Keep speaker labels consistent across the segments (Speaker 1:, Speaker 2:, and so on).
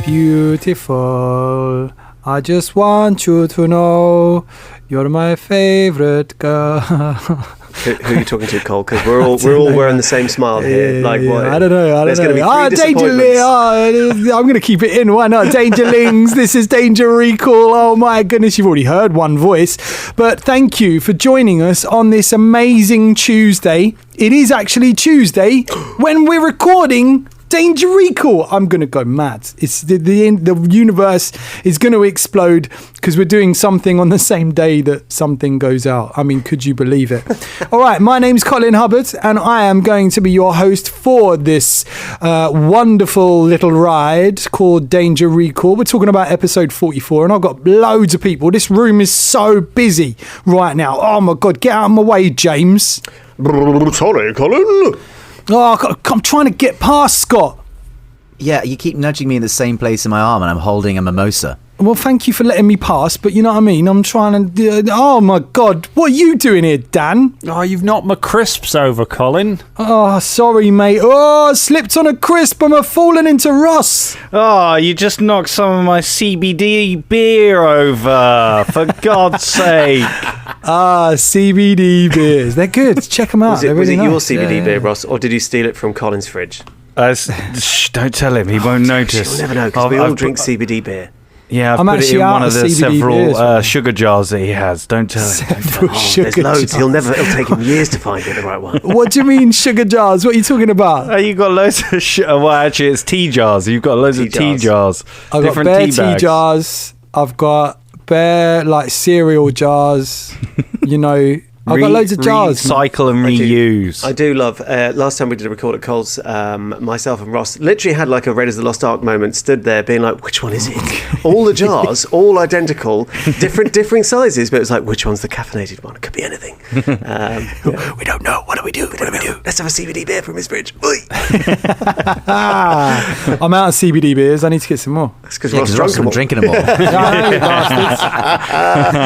Speaker 1: beautiful. I just want you to know you're my favorite girl.
Speaker 2: Who are you talking to, Cole? Because we're all wearing the same smile here. Like what?
Speaker 1: I don't know.
Speaker 2: There's going to be three disappointments.
Speaker 1: I'm going to keep it in. Why not? Dangerlings. This is Danger Recall. Oh my goodness, you've already heard one voice. But thank you for joining us on this amazing Tuesday. It is actually Tuesday when we're recording Danger Recall. I'm going to go mad. It's the universe is going to explode because we're doing something on the same day that something goes out. I mean, could you believe it? All right, my name's Colin Hubbard and I am going to be your host for this wonderful little ride called Danger Recall. We're talking about episode 44 and I've got loads of people. This room is so busy right now. Oh my God, get out of my way, James.
Speaker 2: Sorry, Colin.
Speaker 1: Oh, I'm trying to get past Scott.
Speaker 3: Yeah, you keep nudging me in the same place in my arm and I'm holding a mimosa.
Speaker 1: Well, thank you for letting me pass, but you know what I mean? I'm trying to... oh, my God. What are you doing here, Dan?
Speaker 4: Oh, you've knocked my crisps over, Colin.
Speaker 1: Oh, sorry, mate. Oh, I slipped on a crisp and I've fallen into Ross.
Speaker 4: Oh, you just knocked some of my CBD beer over, for God's sake.
Speaker 1: Ah, CBD beers. They're good. Check them out.
Speaker 2: Was it your CBD beer, Ross, or did you steal it from Colin's fridge?
Speaker 4: Shh, don't tell him. He won't notice.
Speaker 2: You'll never know, because we all drink CBD beer.
Speaker 4: Yeah, I've put it in one of the several sugar jars that he has. Don't tell him.
Speaker 2: There's loads. It'll take him years to find the right one.
Speaker 1: What do you mean sugar jars? What are you talking about?
Speaker 4: You've got loads of well, actually, it's tea jars. You've got loads of tea jars.
Speaker 1: I've got bare tea jars. I've got bare, like, cereal jars. You know... I've got loads of jars.
Speaker 4: Recycle and reuse.
Speaker 2: I do love... last time we did a record at Cole's, myself and Ross literally had like a Raiders of the Lost Ark moment, stood there being like, which one is it? All the jars, all identical, differing sizes, but it was like, which one's the caffeinated one? It could be anything. We don't know. What do we do? Let's have a CBD beer from his fridge.
Speaker 1: I'm out of CBD beers. I need to get some more.
Speaker 2: That's because Ross drunk them all.
Speaker 3: Drinking them all.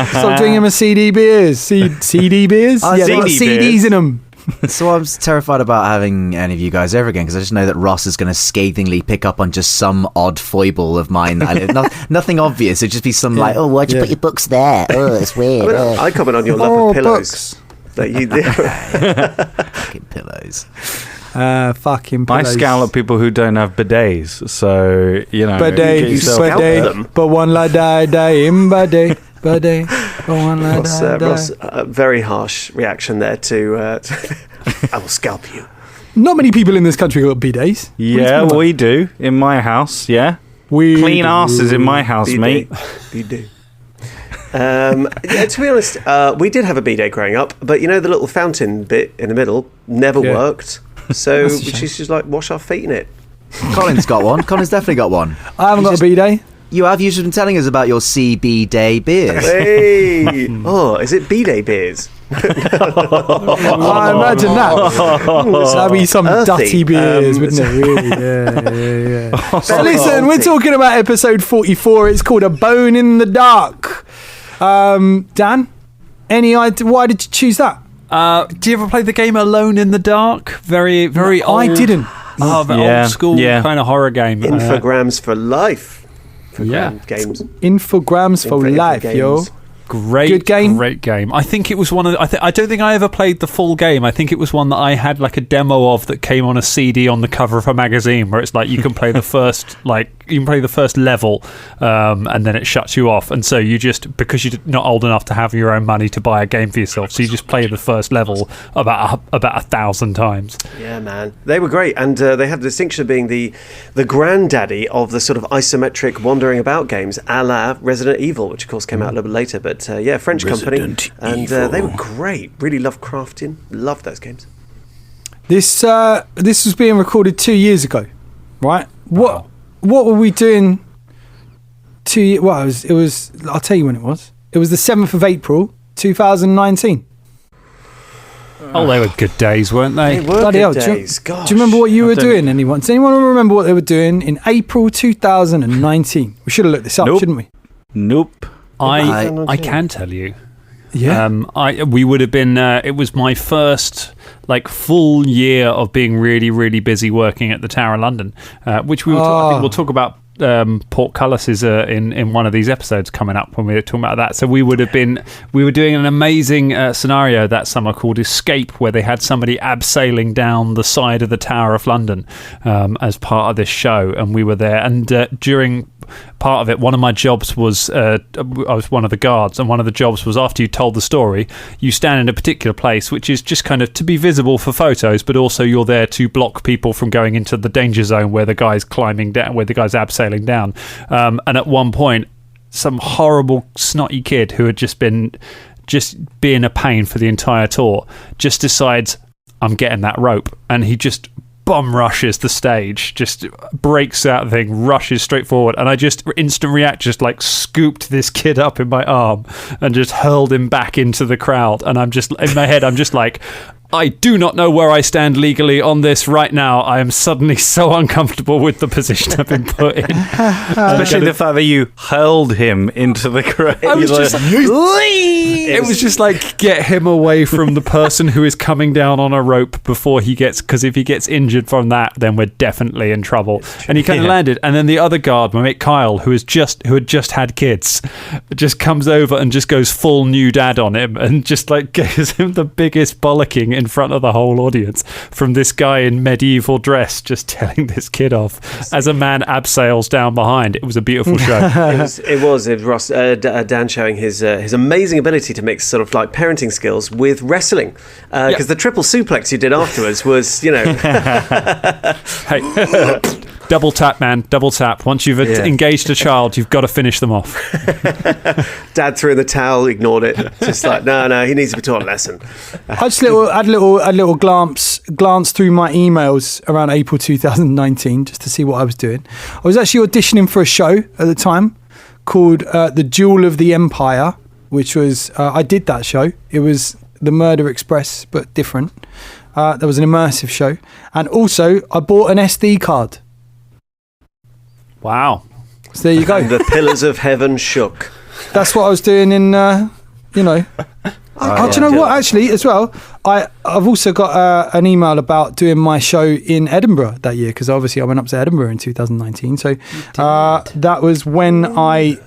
Speaker 1: Stop drinking my CD beers. CD beers? Yeah, they've got CDs in them.
Speaker 3: So I'm terrified about having any of you guys over again because I just know that Ross is going to scathingly pick up on just some odd foible of mine. Nothing obvious. It'd just be some like, oh, why'd you put your books there? Oh, it's weird.
Speaker 2: I comment on your love of pillows.
Speaker 3: Fucking pillows.
Speaker 1: Fucking pillows.
Speaker 4: I scowl at people who don't have bidets. So, you know.
Speaker 1: Bidet. But one la die in bidet.
Speaker 2: Ross, very harsh reaction there to I will scalp you.
Speaker 1: Not many people in this country got bidets.
Speaker 4: Yeah, we do. In my house, yeah. Clean asses in my house, mate.
Speaker 2: Bidet. Yeah, to be honest, we did have a bidet growing up, but you know the little fountain bit in the middle never worked. So we used to just like wash our feet in it.
Speaker 3: Colin's got one. Colin's definitely got one.
Speaker 1: I haven't got a bidet.
Speaker 3: You have. You've been telling us about your CB-Day beers.
Speaker 2: Hey! Oh, is it B-Day beers?
Speaker 1: I imagine that. That'd be some dirty beers, wouldn't it? Really? Yeah. So listen, we're talking about episode 44. It's called A Bone in the Dark. Dan, any idea? Why did you choose that?
Speaker 4: Do you ever play the game Alone in the Dark? Very old.
Speaker 1: I didn't.
Speaker 4: Old school kind of horror game.
Speaker 2: Infograms for life. Games.
Speaker 1: Infograms for life, yo.
Speaker 4: Great game. I think it was one of the, I don't think I ever played the full game. I think it was one that I had like a demo of that came on a CD on the cover of a magazine where it's like you can play the first level and then it shuts you off, and so you just, because you're not old enough to have your own money to buy a game for yourself, so you just play the first level about 1,000 times.
Speaker 2: Yeah, man, they were great, and they had the distinction of being the granddaddy of the sort of isometric wandering about games, a la Resident Evil, which of course came out a little bit later, but French
Speaker 4: Resident
Speaker 2: company, and they were great. Really loved crafting, loved those games.
Speaker 1: This was being recorded 2 years ago, right? What were we doing? It was. I'll tell you when it was. It was the 7th of April, 2019.
Speaker 4: Oh, they were good days, weren't they?
Speaker 2: They were good days.
Speaker 1: Do you remember what you were doing? Does anyone remember what they were doing in April 2019? We should have looked this up, shouldn't we?
Speaker 4: Nope. I can tell you.
Speaker 1: Yeah.
Speaker 4: We would have been. It was my first full year of being really, really busy working at the Tower of London, which I think we'll talk about portcullis is in one of these episodes coming up when we were talking about that. So we were doing an amazing scenario that summer called Escape, where they had somebody abseiling down the side of the Tower of London as part of this show, and we were there. And during part of it, one of my jobs was I was one of the guards, and one of the jobs was, after you told the story, you stand in a particular place which is just kind of to be visible for photos, but also you're there to block people from going into the danger zone where the guy's climbing down, where the guy's abseiling down. And at one point, some horrible snotty kid who had just being a pain for the entire tour just decides, I'm getting that rope, and he just bum rushes the stage, just breaks that thing, rushes straight forward, and I just instant react, just like scooped this kid up in my arm and just hurled him back into the crowd. And I'm just, in my head, I'm just like, I do not know where I stand legally on this right now. I am suddenly so uncomfortable with the position I've been put in.
Speaker 5: Especially the fact that you hurled him into the crowd.
Speaker 4: I was just like, it was just like, get him away from the person who is coming down on a rope before he gets, because if he gets injured from that, then we're definitely in trouble. And he kind of landed, and then the other guard, my mate Kyle, who had just had kids, just comes over and just goes full new dad on him, and just like gives him the biggest bollocking in front of the whole audience from this guy in medieval dress, just telling this kid off as a man abseils down behind. It was a beautiful show.
Speaker 2: It was Ross, Dan showing his amazing ability to mix sort of like parenting skills with wrestling, because the triple suplex you did afterwards was, you know,
Speaker 4: hey. Double tap, man. Double tap. Once you've engaged a child, you've got to finish them off.
Speaker 2: Dad threw in the towel, ignored it. Just like, no, he needs to be taught a lesson.
Speaker 1: I just had a little glance through my emails around April 2019 just to see what I was doing. I was actually auditioning for a show at the time called The Duel of the Empire, which was I did that show. It was The Murder Express, but different. There was an immersive show, and also I bought an SD card.
Speaker 4: Wow.
Speaker 1: So there you go.
Speaker 2: The pillars of heaven shook.
Speaker 1: That's what I was doing in, do you know what, actually, as well, I've also got an email about doing my show in Edinburgh that year, because obviously I went up to Edinburgh in 2019. So that was when I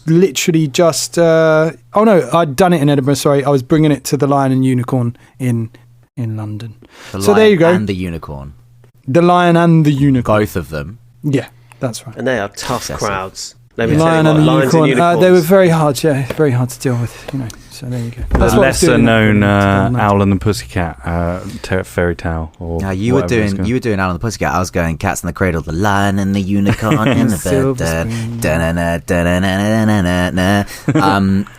Speaker 1: literally just... I'd done it in Edinburgh, sorry. I was bringing it to the Lion and Unicorn in London. So there you go.
Speaker 3: And the Unicorn.
Speaker 1: The Lion and the Unicorn.
Speaker 3: Both of them.
Speaker 1: Yeah. That's right.
Speaker 2: And they are tough crowds.
Speaker 1: Lion and the Unicorn. They were very hard, very hard to deal with, you know. So there you go.
Speaker 5: The lesser known Owl and the Pussycat fairy tale.
Speaker 3: Now you were doing Owl and the Pussycat. I was going Cats in the Cradle, the Lion and the Unicorn and the bird.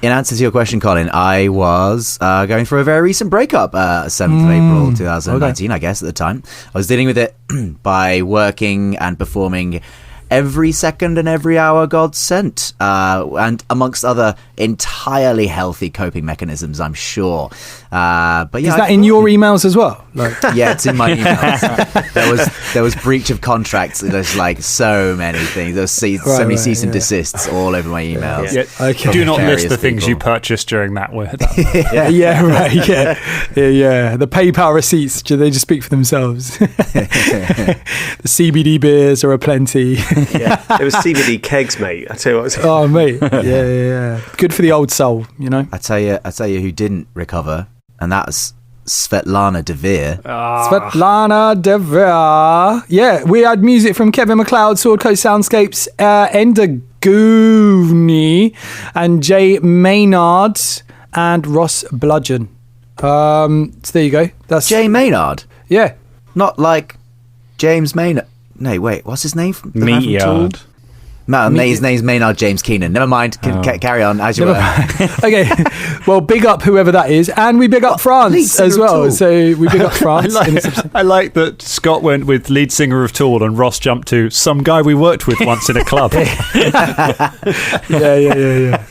Speaker 3: In answer to your question, Colin, I was going through a very recent breakup. 7th of April 2019, I guess at the time. I was dealing with it by working and performing every second and every hour God sent, and amongst other entirely healthy coping mechanisms, I'm sure. But yeah,
Speaker 1: is that in your emails as well? Like,
Speaker 3: yeah, it's in my emails. There was breach of contracts. There's like so many things. There's so many cease and desists all over my emails.
Speaker 4: Yeah. Okay. Do not list the things you purchased during that word.
Speaker 1: Yeah. The PayPal receipts, they just speak for themselves. The CBD beers are aplenty.
Speaker 2: Yeah, it was CBD kegs, mate. I tell you what.
Speaker 1: Oh, mate. Yeah. Good for the old soul, you know.
Speaker 3: I tell you who didn't recover, and that's Svetlana Devere.
Speaker 1: Svetlana Devere. Yeah, we had music from Kevin MacLeod, Sword Coast Soundscapes, Enda Goovney, and Jay Maynard, and Ross Bludgeon. So there you go. That's
Speaker 3: Jay Maynard.
Speaker 1: Yeah,
Speaker 3: not like James Maynard. No, wait, what's his name?
Speaker 5: Meatyard.
Speaker 3: His name's Maynard James Keenan. Never mind. Carry on as you were.
Speaker 1: Okay. Well, big up whoever that is, and we big up France as well. So we big up France.
Speaker 4: I like that Scott went with lead singer of Tool, and Ross jumped to some guy we worked with once in a club.
Speaker 1: Yeah.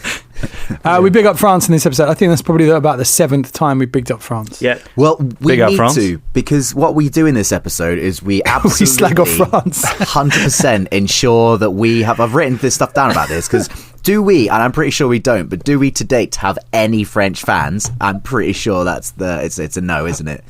Speaker 1: We big up France in this episode. I think that's probably about the 7th time we bigged up France.
Speaker 2: Yeah.
Speaker 3: Well, we need to, because what we do in this episode is we absolutely
Speaker 1: we slag off France.
Speaker 3: 100% ensure that we have. I've written this stuff down about this because do we? And I'm pretty sure we don't. But do we to date have any French fans? I'm pretty sure it's a no, isn't it?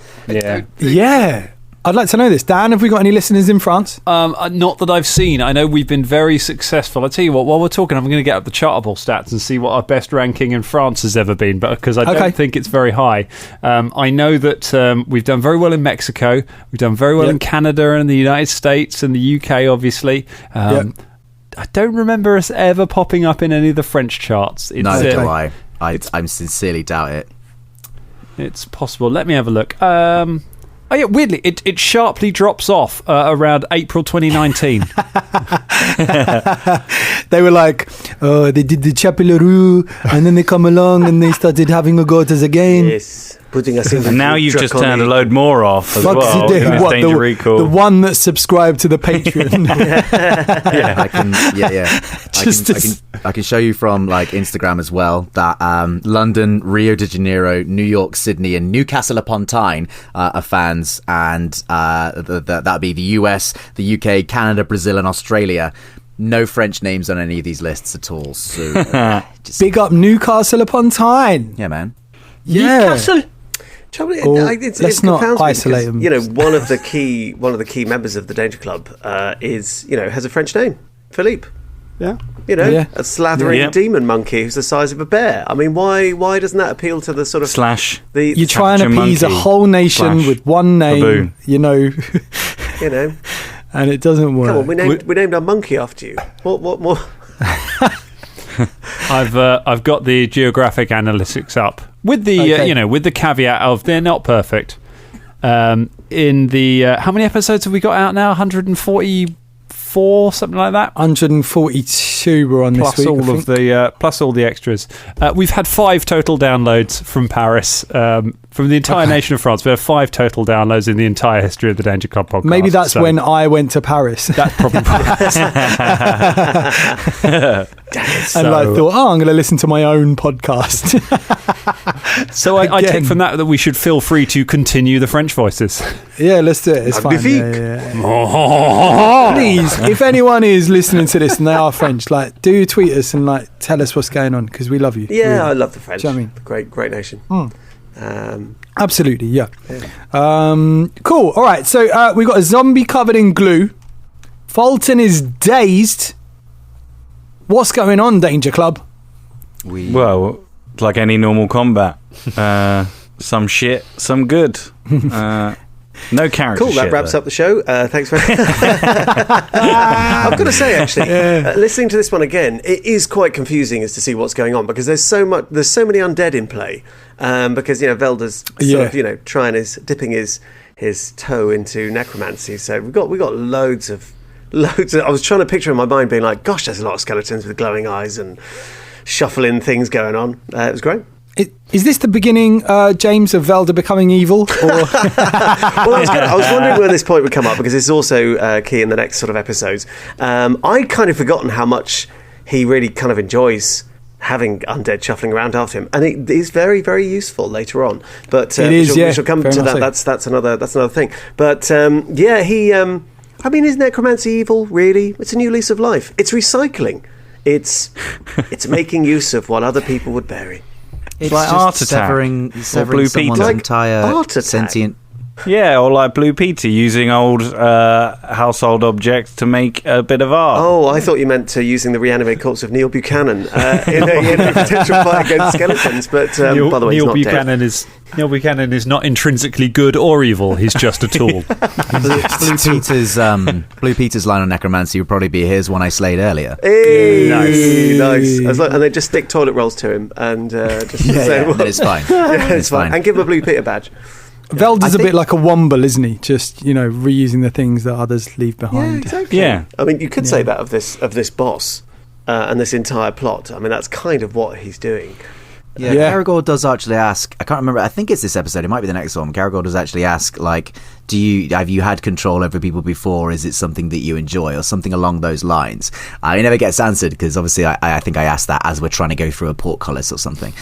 Speaker 1: Yeah. I'd like to know this. Dan, have we got any listeners in France?
Speaker 4: Not that I've seen. I know we've been very successful. I'll tell you what, while we're talking, I'm going to get up the Chartable stats and see what our best ranking in France has ever been, because I don't think it's very high. I know that we've done very well in Mexico. We've done very well in Canada and the United States and the UK, obviously. I don't remember us ever popping up in any of the French charts.
Speaker 3: Neither do I. I sincerely doubt it.
Speaker 4: It's possible. Let me have a look. Oh yeah, weirdly, it sharply drops off around April 2019.
Speaker 1: They were like, oh, they did the Chapelerou, and then they come along and they started having a go at us again.
Speaker 2: Yes, putting us in.
Speaker 5: And now you've just turned a load more off as well.
Speaker 1: Danger Recall. The one that subscribed to the Patreon.
Speaker 3: I can show you from like Instagram as well that London, Rio de Janeiro, New York, Sydney, and Newcastle upon Tyne are fans, and that'd be the US, the UK, Canada, Brazil, and Australia. No French names on any of these lists at all. So
Speaker 1: big up Newcastle upon Tyne.
Speaker 3: Yeah, man.
Speaker 1: Yeah.
Speaker 2: Newcastle.
Speaker 1: Let's not isolate them.
Speaker 2: You know, one of the key members of the Danger Club has a French name, Philippe.
Speaker 1: Yeah.
Speaker 2: You know, a slathering demon monkey who's the size of a bear. I mean, why doesn't that appeal to the sort of
Speaker 1: you try and appease a whole nation with one name,
Speaker 5: baboon.
Speaker 1: you know, and it doesn't work.
Speaker 2: Come on, we named our monkey after you. What more?
Speaker 4: I've got the geographic analytics up with the with the caveat of they're not perfect. In the how many episodes have we got out now? 144, something like that.
Speaker 1: 142 we're on
Speaker 4: plus
Speaker 1: this week.
Speaker 4: Plus all the extras. We've had 5 total downloads from Paris, from the entire nation of France. We have 5 total downloads in the entire history of the Danger Club podcast.
Speaker 1: Maybe that's when I went to Paris.
Speaker 4: That probably
Speaker 1: and I thought, I'm going to listen to my own podcast.
Speaker 4: So I take from that we should feel free to continue the French voices.
Speaker 1: Yeah, let's do it. It's fine. Please, if anyone is listening to this and they are French, like, do tweet us and like tell us what's going on, because we love you.
Speaker 2: Yeah, really. I love the French.
Speaker 1: Do you know what I mean?
Speaker 2: Great nation.
Speaker 1: Absolutely, yeah. Cool. All right, so we got a zombie covered in glue. Fulton is dazed. What's going on, Danger Club?
Speaker 5: Well, like any normal combat, some shit, some good. No character.
Speaker 2: Cool. That wraps up the show. Thanks very much. I've got to say, actually, listening to this one again, it is quite confusing as to see what's going on, because there's so many undead in play. Because Velder's sort of dipping his toe into necromancy. So we got loads of. I was trying to picture in my mind being like, gosh, there's a lot of skeletons with glowing eyes and shuffling things going on. It was great.
Speaker 1: Is this the beginning, James, of Velder becoming evil? Or?
Speaker 2: Well, I was wondering when this point would come up, because it's also key in the next sort of episodes. I'd kind of forgotten how much he really kind of enjoys having undead shuffling around after him, and it is very, very useful later on. But we shall come to that. That's another thing. But he. I mean, is necromancy evil? Really, it's a new lease of life. It's recycling. It's making use of what other people would bury.
Speaker 3: It's
Speaker 5: like
Speaker 3: just
Speaker 5: Art Attack,
Speaker 3: severing
Speaker 5: Blue
Speaker 3: someone's
Speaker 5: Peter.
Speaker 3: entire sentient.
Speaker 5: Yeah, or like Blue Peter using old household objects to make a bit of art.
Speaker 2: Oh, I thought you meant using the reanimated corpse of Neil Buchanan in a potential fight against skeletons. But by the way,
Speaker 4: Neil Buchanan is not intrinsically good or evil. He's just a tool.
Speaker 3: Blue Peter's line on necromancy would probably be, "Here's one I slayed earlier."
Speaker 2: Hey, nice. And they just stick toilet rolls to him and just say,
Speaker 3: well, it's fine.
Speaker 2: It's fine. And give him a Blue Peter badge.
Speaker 1: Velder's a bit like a Womble, isn't he? Just, reusing the things that others leave behind.
Speaker 2: Yeah, exactly.
Speaker 5: Yeah.
Speaker 2: I mean, you could say that of this boss and this entire plot. I mean, that's kind of what he's doing.
Speaker 3: Yeah. Caragor does actually ask, I can't remember, I think it's this episode, it might be the next one. Caragor does actually ask, like, have you had control over people before? Is it something that you enjoy, or something along those lines? It never gets answered, because obviously I think I asked that as we're trying to go through a portcullis or something.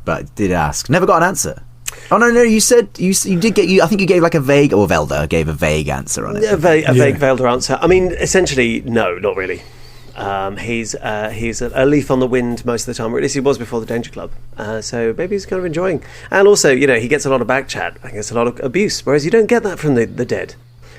Speaker 3: But did ask. Never got an answer. Oh no! You said you did get. I think you gave like a vague, or Velder gave a vague answer on it.
Speaker 2: A vague Velder answer. I mean, essentially, no, not really. He's a leaf on the wind most of the time, or at least he was before the Danger Club. So maybe he's kind of enjoying. And also, he gets a lot of back chat. I guess a lot of abuse, whereas you don't get that from the dead.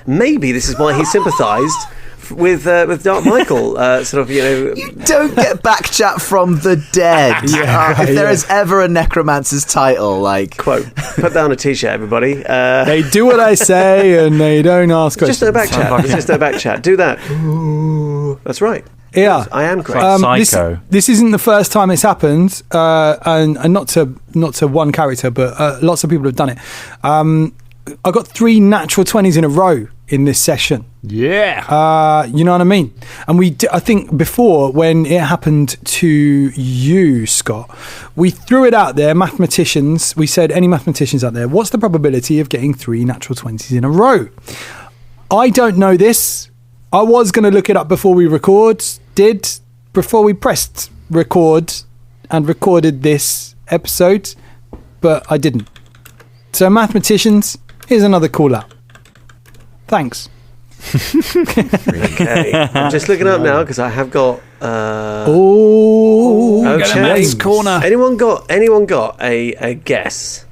Speaker 2: Maybe this is why he sympathised with Dark Michael.
Speaker 3: You don't get back chat from the dead. If there is ever a necromancer's title, like
Speaker 2: quote, put down a T-shirt, everybody.
Speaker 1: They do what I say and they don't ask questions.
Speaker 2: Just no back chat. It's just no back chat. Do that. Ooh, that's right.
Speaker 1: Yeah,
Speaker 2: I am correct.
Speaker 5: Psycho.
Speaker 1: This isn't the first time it's happened, and not to one character, but lots of people have done it. I got 3 natural 20s in a row in this session.
Speaker 4: Yeah.
Speaker 1: You know what I mean? And I think before, when it happened to you, Scott, we threw it out there, mathematicians. We said, any mathematicians out there, what's the probability of getting 3 natural 20s in a row? I don't know this. I was going to look it up before we before we pressed record and recorded this episode, but I didn't. So mathematicians, here's another call out. Thanks.
Speaker 2: Okay. I'm just looking up now because I have got.
Speaker 1: Okay.
Speaker 4: Maths corner.
Speaker 2: Anyone got a guess?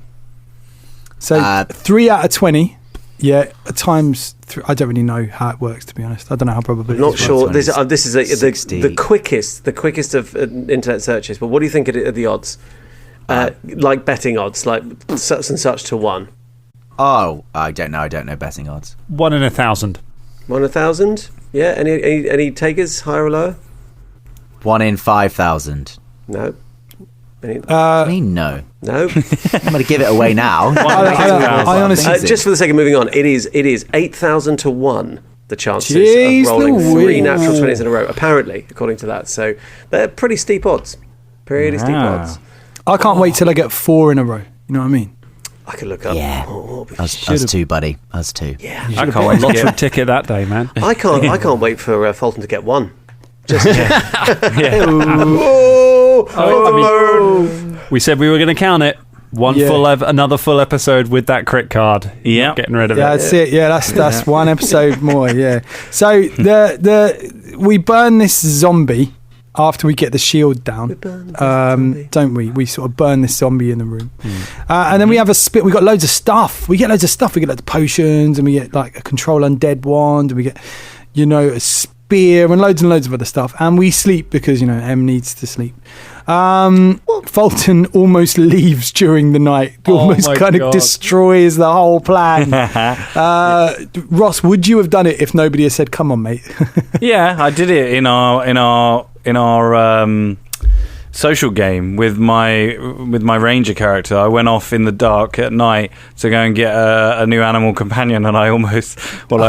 Speaker 1: So 3 out of 20. Yeah, times 3. I don't really know how it works, to be honest. I don't know how probability.
Speaker 2: Not sure. This is the quickest of internet searches. But what do you think are the odds? Like betting odds, like such and such to 1.
Speaker 3: Oh, I don't know betting odds.
Speaker 4: 1 in 1,000.
Speaker 2: 1 in 1,000? Yeah. Any takers, higher or lower?
Speaker 3: 1 in 5,000.
Speaker 2: No.
Speaker 3: I mean, no.
Speaker 2: No.
Speaker 3: I'm going to give it away now.
Speaker 1: I honestly,
Speaker 2: just for the sake of moving on, it is 8,000 to 1. The chances
Speaker 1: Jeez
Speaker 2: of rolling
Speaker 1: Louise.
Speaker 2: 3 natural 20s in a row, apparently, according to that. So they're pretty steep odds. Pretty steep odds.
Speaker 1: I can't wait till I get 4 in a row. You know what I mean?
Speaker 2: I could look up.
Speaker 3: Yeah. Us too, buddy. Us too.
Speaker 2: Yeah.
Speaker 4: I can't wait. Lottery ticket that day, man.
Speaker 2: I can't wait for Fulton to get 1. Just
Speaker 4: We said we were going to count it. Another full episode with that crit card.
Speaker 5: Yeah,
Speaker 4: getting rid of it.
Speaker 1: That's it. Yeah, that's one episode more. Yeah. So we burn this zombie after we get the shield down, don't we? We sort of burn this zombie in the room, and then we have a spit. We got loads of stuff. We get loads of potions, and we get like a control undead wand, and we get a spear and loads of other stuff. And we sleep because M needs to sleep. Fulton almost leaves during the night. Almost kind of destroys the whole plan. Ross, would you have done it if nobody had said, "Come on, mate"?
Speaker 5: Yeah, I did it in our social game with my ranger character. I went off in the dark at night to go and get a new animal companion, and I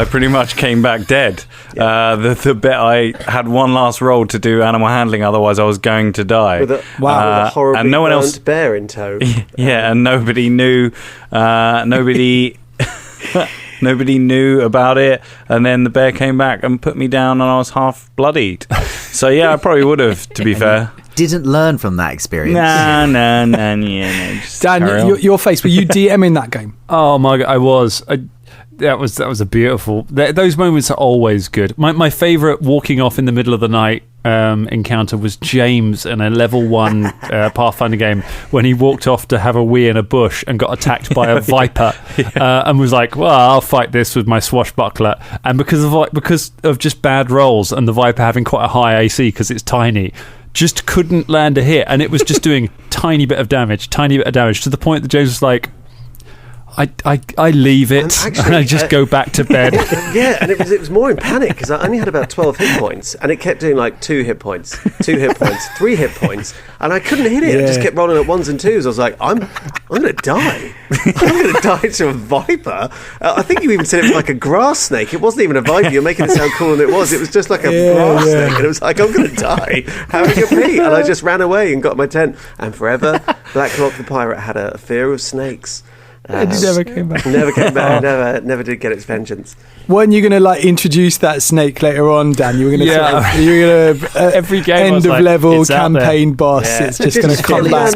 Speaker 5: pretty much came back dead. The bit I had one last roll to do animal handling, otherwise I was going to die.
Speaker 2: With a horribly
Speaker 5: and no one else
Speaker 2: bear in tow.
Speaker 5: Yeah, and nobody knew. Nobody knew about it, and then the bear came back and put me down, and I was half bloodied. So yeah, I probably would have, to be fair.
Speaker 3: Didn't learn from that experience.
Speaker 5: Nah,
Speaker 1: Dan, your face. Were you DMing that game?
Speaker 4: Oh my god, I was. That was a beautiful. Those moments are always good. My favourite walking off in the middle of the night encounter was James in a level 1 Pathfinder game when he walked off to have a wee in a bush and got attacked by a viper and was like, "Well, I'll fight this with my swashbuckler." And because of just bad rolls and the viper having quite a high AC because it's tiny, just couldn't land a hit, and it was just doing tiny bit of damage to the point that James was like, I leave it and I just go back to bed.
Speaker 2: Yeah, and it was more in panic because I only had about 12 hit points, and it kept doing like 2 hit points, 3 hit points, and I couldn't hit it. I just kept rolling at 1s and 2s. I was like, I'm going to die. I'm going to die to a viper. I think you even said it was like a grass snake. It wasn't even a viper. You're making it sound cooler than it was. It was just like a grass snake, and it was like, I'm going to die having a pee. And I just ran away and got my tent. And forever, Blacklock the pirate had a fear of snakes.
Speaker 1: And he never came back.
Speaker 2: Never came back. Never did get its vengeance.
Speaker 1: Weren't you going to introduce that snake later on, Dan? You were going to
Speaker 4: every game
Speaker 1: end of level
Speaker 4: it's
Speaker 1: campaign boss.
Speaker 2: Yeah.
Speaker 1: It's just going to come back.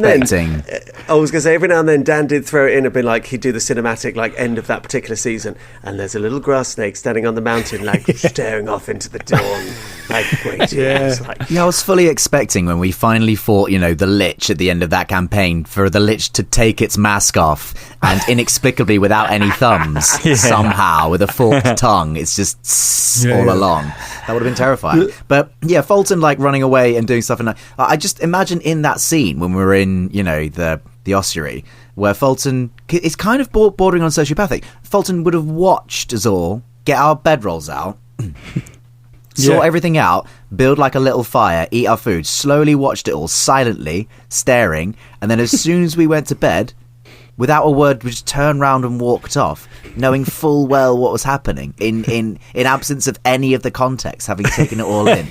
Speaker 2: I was going to say every now and then Dan did throw it in and be like he'd do the cinematic end of that particular season, and there's a little grass snake standing on the mountain staring off into the dawn, waiting.
Speaker 1: Yeah.
Speaker 3: I was fully expecting when we finally fought, the Lich at the end of that campaign, for the Lich to take its mask off and inexplicably without any thumbs, somehow with a forked tongue, it's just all along. That would have been terrifying. But yeah, Fulton running away and doing stuff, and I just imagine in that scene when we were in, the ossuary, where Fulton is kind of bordering on sociopathic. Fulton would have watched us all get our bedrolls out. Sort everything out, build a little fire, eat our food, slowly watched it all silently, staring, and then as soon as we went to bed, without a word, we just turned round and walked off, knowing full well what was happening, in absence of any of the context, having taken it all in.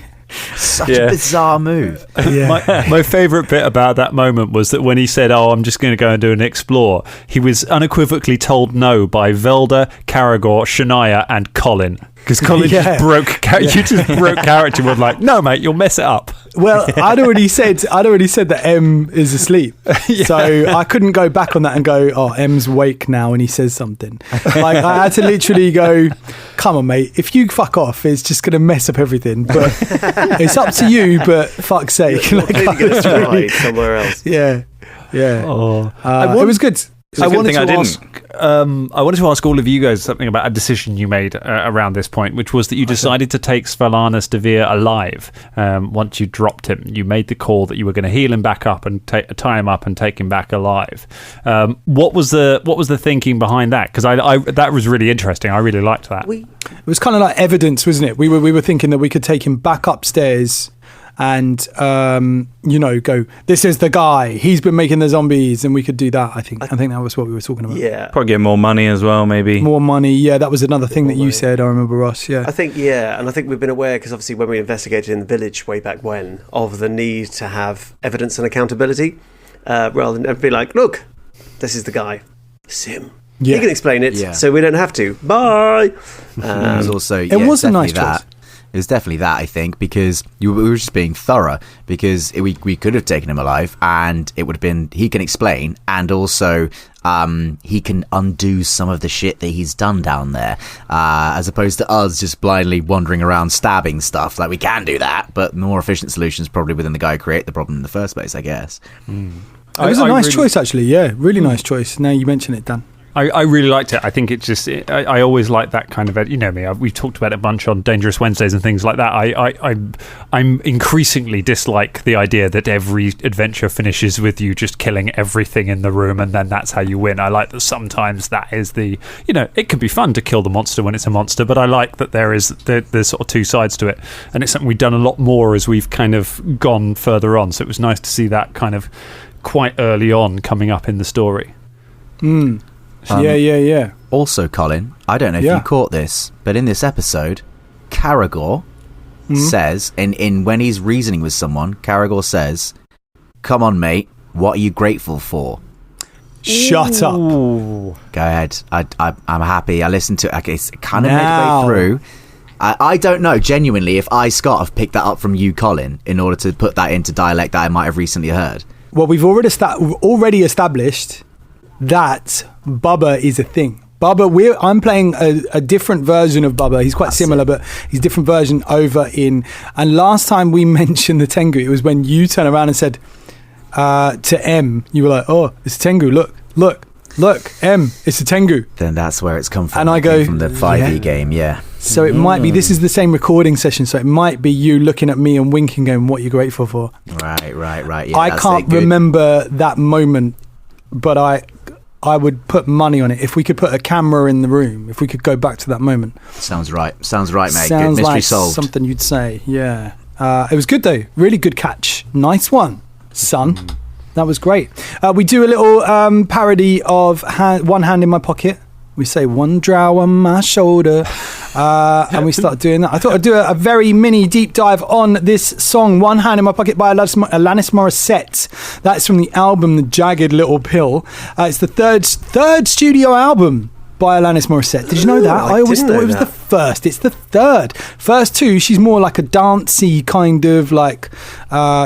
Speaker 3: Such a bizarre move.
Speaker 4: My favourite bit about that moment was that when he said, I'm just going to go and do an explore, he was unequivocally told no by Velder, Caragor, Shania and Colin. Because Colin just broke character with no mate, you'll mess it up.
Speaker 1: Well, I'd already said that M is asleep, so I couldn't go back on that and go, M's awake now and he says something. I had to literally go, come on mate, if you fuck off, it's just going to mess up everything. But it's up to you. But fuck's sake,
Speaker 2: you're going to try somewhere else.
Speaker 1: Yeah. It was good.
Speaker 4: I wanted to ask all of you guys something about a decision you made around this point, which was that you decided to take Svelanus Devere alive. Once you dropped him, you made the call that you were going to heal him back up and tie him up and take him back alive. What was the thinking behind that? Because I that was really interesting. I really liked that.
Speaker 1: It was kind of like evidence, wasn't it? We were thinking that we could take him back upstairs and go, this is the guy, he's been making the zombies, and we could do that. I think that was what we were talking about.
Speaker 5: Probably get more money as well, maybe
Speaker 1: more money. That was another thing that you said, I remember, Ross. And
Speaker 2: I think we've been aware, because obviously when we investigated in the village way back when, of the need to have evidence and accountability, rather than be like, look, this is the guy, Sim. He can explain it, so we don't have to. Bye.
Speaker 3: It was also
Speaker 1: it was a nice choice.
Speaker 3: It was definitely that, I think, because we were just being thorough, because we could have taken him alive and it would have been, he can explain, and also he can undo some of the shit that he's done down there, as opposed to us just blindly wandering around stabbing stuff. We can do that, but the more efficient solution is probably within the guy who created the problem in the first place, I guess.
Speaker 1: It was a nice choice, actually. Really nice choice. Now you mention it, Dan.
Speaker 4: I really liked it. I think it just... I always like that kind of... You know me, we've talked about it a bunch on Dangerous Wednesdays and things like that. I'm increasingly dislike the idea that every adventure finishes with you just killing everything in the room and then that's how you win. I like that sometimes that is the... it can be fun to kill the monster when it's a monster, but I like that there's sort of two sides to it. And it's something we've done a lot more as we've kind of gone further on. So it was nice to see that kind of quite early on coming up in the story.
Speaker 3: Also, Colin, I don't know if you caught this, but in this episode, Caragor says, in when he's reasoning with someone, Caragor says, "Come on, mate, what are you grateful for?"
Speaker 1: Shut up.
Speaker 3: Go ahead. I'm happy. I listened to it. Okay, it's kind of midway through. I don't know, genuinely, if I, Scott, have picked that up from you, Colin, in order to put that into dialect that I might have recently heard.
Speaker 1: Well, we've already established that Bubba is a thing. Bubba, I'm playing a different version of Bubba. He's quite similar, but he's a different version over in... And last time we mentioned the Tengu, it was when you turned around and said to M, you were like, oh, it's a Tengu, look, M, it's a Tengu.
Speaker 3: Then that's where it's come from.
Speaker 1: And I go...
Speaker 3: From the 5e game,
Speaker 1: So it might be, this is the same recording session, so it might be you looking at me and winking going, what are you grateful for?
Speaker 3: Right. Yeah,
Speaker 1: I can't remember that moment, but I would put money on it. If we could put a camera in the room, if we could go back to that moment.
Speaker 3: Sounds right, mate.
Speaker 1: Sounds
Speaker 3: good. Mystery
Speaker 1: like
Speaker 3: solved.
Speaker 1: Something you'd say, yeah. It was good, though. Really good catch. Nice one, son. That was great. We do a little parody of One Hand in My Pocket. We say, one drow on my shoulder. And we started doing that. I thought I'd do a very mini deep dive on this song, One Hand in My Pocket by Alanis Morissette. That's from the album The Jagged Little Pill. It's the third studio album by Alanis Morissette. Did you know that? I always thought it was the first. It's the third. First two, she's more like a dancey kind of like,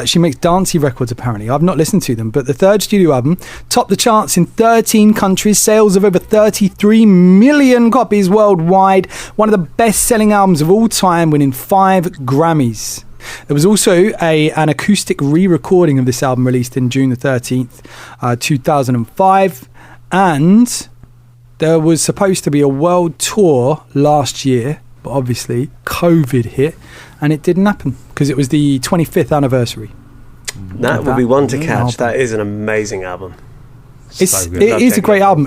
Speaker 1: she makes dancey records apparently. I've not listened to them, but the third studio album topped the charts in 13 countries, sales of over 33 million copies worldwide, one of the best-selling albums of all time, winning 5 Grammys. There was also an acoustic re-recording of this album released in June the 13th, 2005, and there was supposed to be a world tour last year, but obviously COVID hit and it didn't happen because it was the 25th anniversary.
Speaker 2: That would be one to catch. That is an amazing album.
Speaker 1: It is a great album.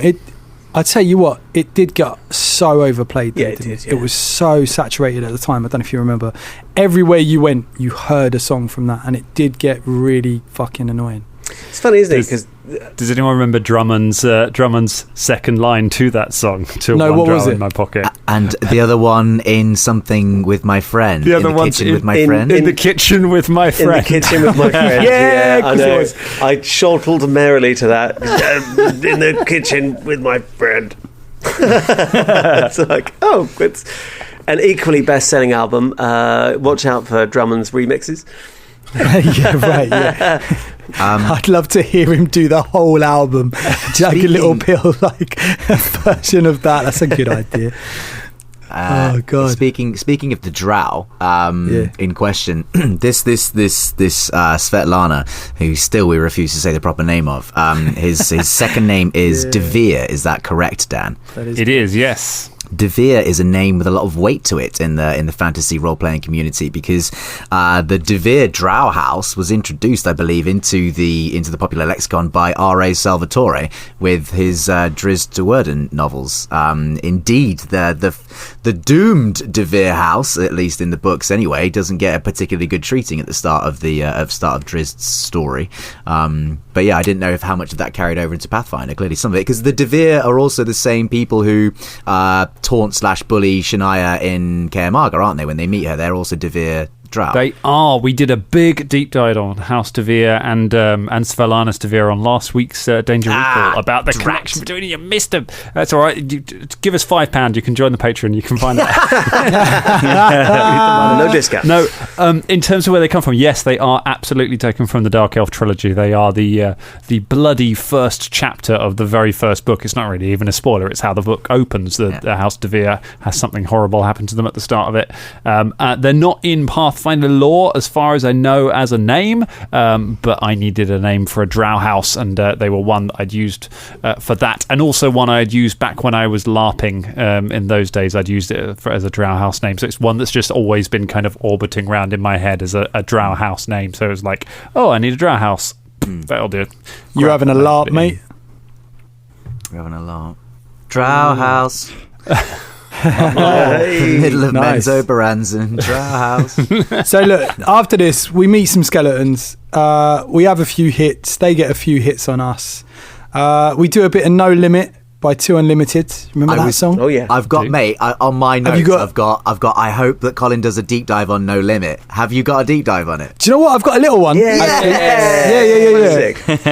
Speaker 1: I tell you what, it did get so overplayed.
Speaker 2: Yeah, it did.
Speaker 1: It was so saturated at the time. I don't know if you remember. Everywhere you went, you heard a song from that, and it did get really fucking annoying.
Speaker 2: It's funny, isn't it? Because
Speaker 4: does anyone remember Drummond's second line to that song?
Speaker 1: No, what was it?
Speaker 4: In my pocket.
Speaker 3: And the other one in Something with My Friend.
Speaker 4: The other one's
Speaker 3: Kitchen with My Friend.
Speaker 4: In the Kitchen with My Friend.
Speaker 2: In the Kitchen with My Friend.
Speaker 1: Yeah,
Speaker 2: I know. I chortled merrily to that. In the Kitchen with My Friend. It's like, it's an equally best-selling album. Watch out for Drummond's remixes.
Speaker 1: Yeah, right. Yeah. I'd love to hear him do the whole album, Jagged Little Pill, like a version of that. That's a good idea. Oh god!
Speaker 3: Speaking of the drow in question, this Svetlana, who still we refuse to say the proper name of, his second name is Devere. Is that correct, Dan?
Speaker 4: It is, yes.
Speaker 3: Devere is a name with a lot of weight to it in the fantasy role-playing community because the Devere Drow House was introduced, I believe, into the popular lexicon by R.A. Salvatore with his Drizzt Do'Urden novels. Indeed, the doomed Devere House, at least in the books anyway, doesn't get a particularly good treating at the start of Drizzt's story. But yeah, I didn't know how much of that carried over into Pathfinder. Clearly, some of it, because the Devere are also the same people who taunt/bully Shania in Kaer Marga, aren't they? When they meet her, they're also Devere Drow.
Speaker 4: They are. We did a big deep dive on House Devere and Svetlana's Devere on last week's Danger Recall about the connection between you. Missed them. That's all right. Give us £5. You can join the Patreon. You can find that.
Speaker 2: No discount.
Speaker 4: No. In terms of where they come from, yes, they are absolutely taken from the Dark Elf trilogy. They are the bloody first chapter of the very first book. It's not really even a spoiler. It's how the book opens. The House Devere has something horrible happen to them at the start of it. They're not in Pathfinder lore, as far as I know, as a name, but I needed a name for a drow house, and they were one that I'd used for that, and also one I had used back when I was LARPing. In those days, I'd used it as a drow house name, so it's one that's just always been kind of orbiting around in my head as a drow house name. So it was like, I need a drow house. That'll do.
Speaker 1: You're having a LARP, mate?
Speaker 3: We're having a LARP. Drow house. Middle of
Speaker 1: nice.
Speaker 3: Menzo Baranzan Drow House.
Speaker 1: So look, after this, we meet some skeletons. We have a few hits. They get a few hits on us. We do a bit of No Limit by 2 Unlimited. Remember that song?
Speaker 2: Oh yeah.
Speaker 3: I've got, mate, on my notes,
Speaker 1: you got,
Speaker 3: I've got I hope that Colin does a deep dive on No Limit. Have you got a deep dive on it?
Speaker 1: Do you know what? I've got a little one.
Speaker 2: Yeah.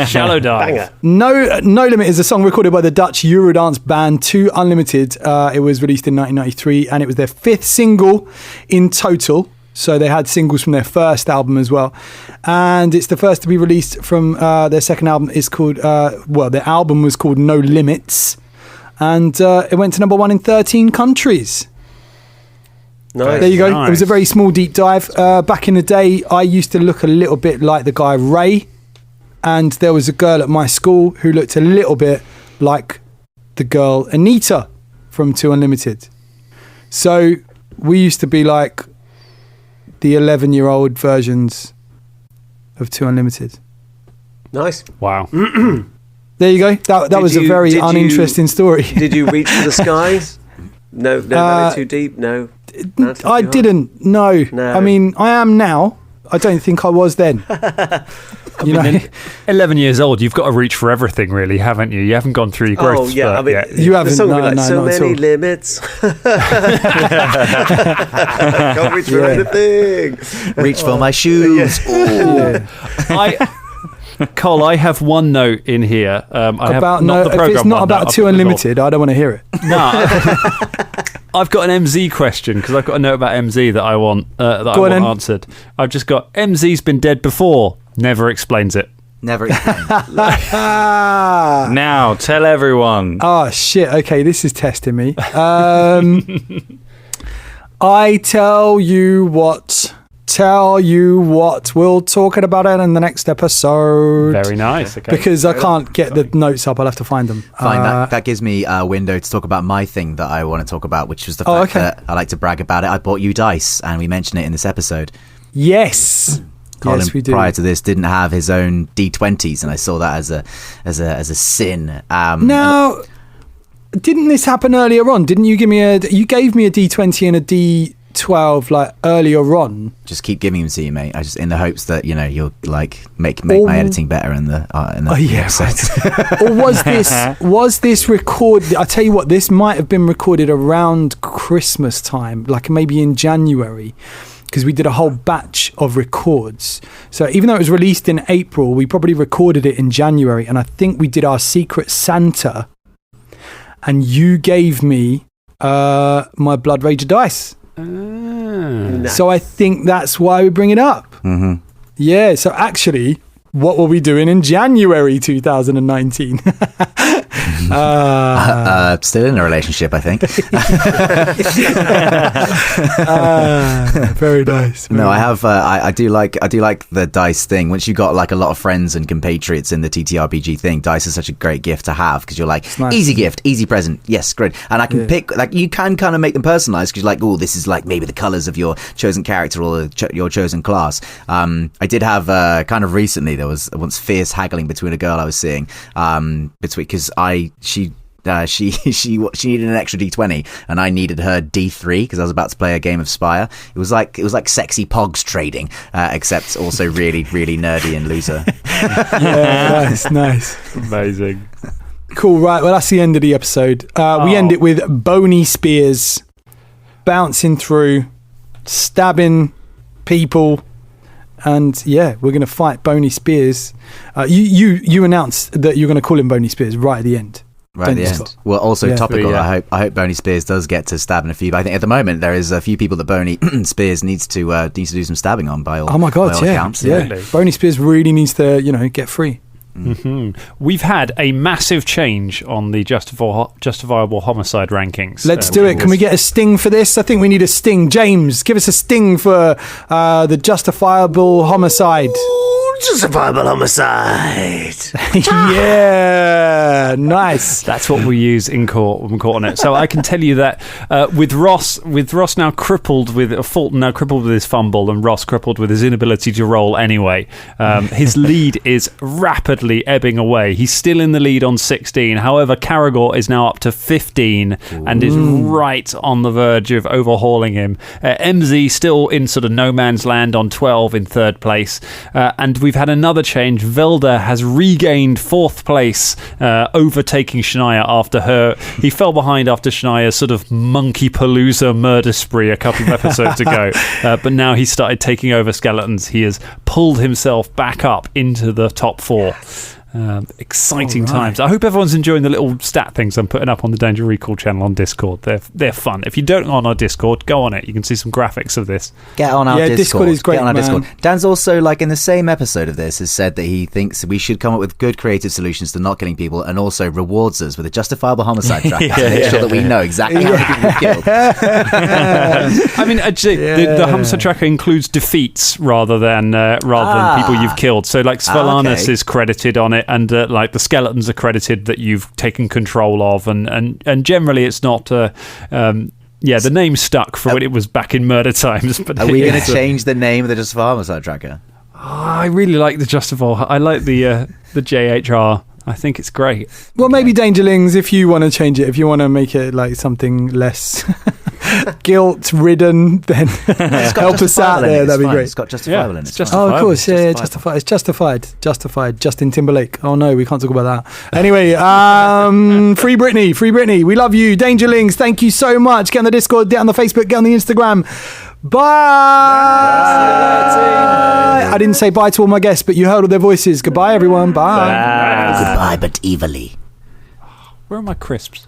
Speaker 4: Shallow dive.
Speaker 2: Banger.
Speaker 1: No Limit is a song recorded by the Dutch Eurodance band 2 Unlimited. It was released in 1993 and it was their 5th single in total. So they had singles from their first album as well. And it's the first to be released from their second album. It's called, their album was called No Limits. And it went to number 1 in 13 countries.
Speaker 2: Nice.
Speaker 1: There you go.
Speaker 4: Nice.
Speaker 1: It was a very small deep dive. Back in the day, I used to look a little bit like the guy Ray. And there was a girl at my school who looked a little bit like the girl Anita from 2 Unlimited. So we used to be like the 11-year-old versions of 2 Unlimited.
Speaker 2: Nice.
Speaker 4: Wow.
Speaker 1: There you go. That was a very uninteresting story.
Speaker 2: Did you reach for the skies? No, too deep. No.
Speaker 1: I didn't. No.
Speaker 2: No.
Speaker 1: I mean, I am now. I don't think I was then. You know,
Speaker 4: 11 years old, you've got to reach for everything, really, haven't you? You haven't gone through your growth spurt yet.
Speaker 1: You haven't.
Speaker 2: The song will be like,
Speaker 1: no,
Speaker 2: so
Speaker 1: not at
Speaker 2: many
Speaker 1: all.
Speaker 2: limits. Can't reach for anything.
Speaker 3: Reach for my shoes.
Speaker 4: Cole, I have one note in here.
Speaker 1: If it's not about 2 Unlimited, I don't want to hear it.
Speaker 4: No. I've got an MZ question because I've got a note about MZ that I want answered. I've just got MZ's been dead before. Never explains it.
Speaker 3: Never explained.
Speaker 5: Now, tell everyone.
Speaker 1: Oh shit! Okay, this is testing me. I tell you what. We'll talk about it in the next episode.
Speaker 4: Very nice. Okay.
Speaker 1: Because I can't get the notes up. I'll have to find them.
Speaker 3: Fine, that gives me a window to talk about my thing that I want to talk about, which was the fact that I like to brag about it. I bought you dice, and we mentioned it in this episode.
Speaker 1: Yes.
Speaker 3: Colin,
Speaker 1: yes, we do.
Speaker 3: prior to this, didn't have his own D20s, and I saw that as a sin.
Speaker 1: Now, didn't this happen earlier on? Didn't you give me you gave me a D20 and a D12 like earlier on?
Speaker 3: Just keep giving them to you, mate. I just in the hopes that you'll like make my editing better in the episodes.
Speaker 1: Or was this recorded? I tell you what, this might have been recorded around Christmas time, like maybe in January. Because we did a whole batch of records. So even though it was released in April, we probably recorded it in January. And I think we did our Secret Santa. And you gave me my Blood Rager dice.
Speaker 2: Nice.
Speaker 1: So I think that's why we bring it up.
Speaker 3: Mm-hmm.
Speaker 1: Yeah, so actually, what were we doing in January 2019?
Speaker 3: Still in a relationship, I think.
Speaker 1: Very nice.
Speaker 3: No, I have. I do like the dice thing. Once you got like a lot of friends and compatriots in the TTRPG thing, dice is such a great gift to have because you're like
Speaker 1: nice.
Speaker 3: Easy gift, easy present. Yes, great. And I can pick like you can kind of make them personalized because you're like, oh, this is like maybe the colors of your chosen character or your chosen class. I did have kind of recently there was once fierce haggling between a girl I was seeing because she needed an extra D20 and I needed her D3 because I was about to play a game of Spire. It was like sexy pogs trading, except also really, really nerdy and loser.
Speaker 1: Yeah, nice.
Speaker 4: Amazing.
Speaker 1: Cool, right. Well, that's the end of the episode. We end it with bony spears bouncing through, stabbing people. And yeah, we're going to fight Bony Spears. You announced that you're going to call him Bony Spears right at the end.
Speaker 3: Right at the end.
Speaker 1: Scott?
Speaker 3: Well, also topical.
Speaker 1: Yeah.
Speaker 3: I hope Bony Spears does get to stabbing a few. But I think at the moment there is a few people that Bony Spears needs to do some stabbing on by all.
Speaker 1: Oh my god, yeah,
Speaker 3: accounts.
Speaker 1: yeah. Bony Spears really needs to get free.
Speaker 4: Mm-hmm. We've had a massive change on the justifiable homicide rankings.
Speaker 1: Let's do it. Can we get a sting for this? I think we need a sting. James, give us a sting for the justifiable homicide.
Speaker 2: Justifiable homicide.
Speaker 1: Yeah, nice.
Speaker 4: That's what we use in court when we're caught on it. So I can tell you that with Ross now crippled with Fulton now crippled with his fumble and Ross crippled with his inability to roll anyway, his lead is rapidly ebbing away. He's still in the lead on 16. However, Caragor is now up to 15 and is right on the verge of overhauling him. MZ still in sort of no man's land on 12 in third place. And we've had another change. Velder has regained fourth place, overtaking Shania after he fell behind after Shania's sort of monkey palooza murder spree a couple of episodes ago. But now he started taking over skeletons. He has pulled himself back up into the top 4. Exciting times. I hope everyone's enjoying the little stat things I'm putting up on the Danger Recall channel on Discord. They're fun. If you don't on our Discord, go on it. You can see some graphics of this.
Speaker 3: Get on our Discord.
Speaker 1: Discord is great,
Speaker 3: Get on our
Speaker 1: man.
Speaker 3: Discord. Dan's also, like in the same episode of this, has said that he thinks we should come up with good creative solutions to not killing people and also rewards us with a justifiable homicide tracker to make sure that we know exactly how many people we've killed.
Speaker 4: I mean, the homicide tracker includes defeats rather than people you've killed. So like Svelanus is credited on it, and like the skeletons are credited that you've taken control of, and generally it's not the name stuck for when it was back in murder times. But
Speaker 3: are we going to change the name of the Justifiable Homicide Tracker?
Speaker 4: I really like the Justifiable. I like the JHR. I think it's great.
Speaker 1: Well, maybe Dangerlings, if you want to change it, if you want to make it like something less guilt-ridden, then help us out there. That'd be great.
Speaker 3: It's got justifiable in it. It's
Speaker 1: Oh, of course, justified. It's justified. Justin Timberlake. Oh no, we can't talk about that. Anyway, free Britney. We love you, Dangerlings. Thank you so much. Get on the Discord, get on the Facebook, get on the Instagram. Bye. I didn't say bye to all my guests, but you heard all their voices. Goodbye, everyone. Bye.
Speaker 3: Goodbye, but evilly.
Speaker 4: Where are my crisps?